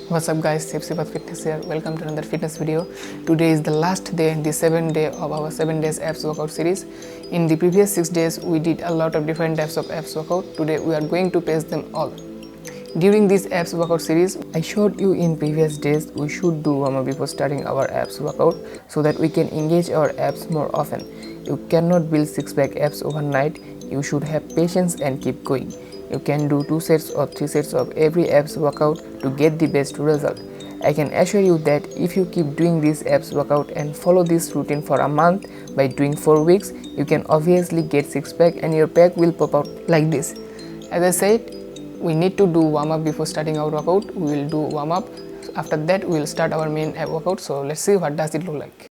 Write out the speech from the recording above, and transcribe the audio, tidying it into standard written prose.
What's up guys, Sifsifat fitness here. Welcome to another fitness video. Today is the last day, the 7th day of our 7 days abs workout series. In the previous 6 days we did a lot of different types of abs workout. Today we are going to pace them all. During this abs workout series, I showed you in previous days we should do warm up before starting our abs workout so that we can engage our abs more often. You cannot build 6-pack abs overnight. You should have patience and keep going. You can do 2 sets or 3 sets of every abs workout to get the best result. I can assure you that if you keep doing this abs workout and follow this routine for a month, by doing 4 weeks, you can obviously get 6-pack and your pack will pop out like this. As I said, we need to do warm up before starting our workout. We will do warm up. After that, we will start our main ab workout. So let's see what does it look like.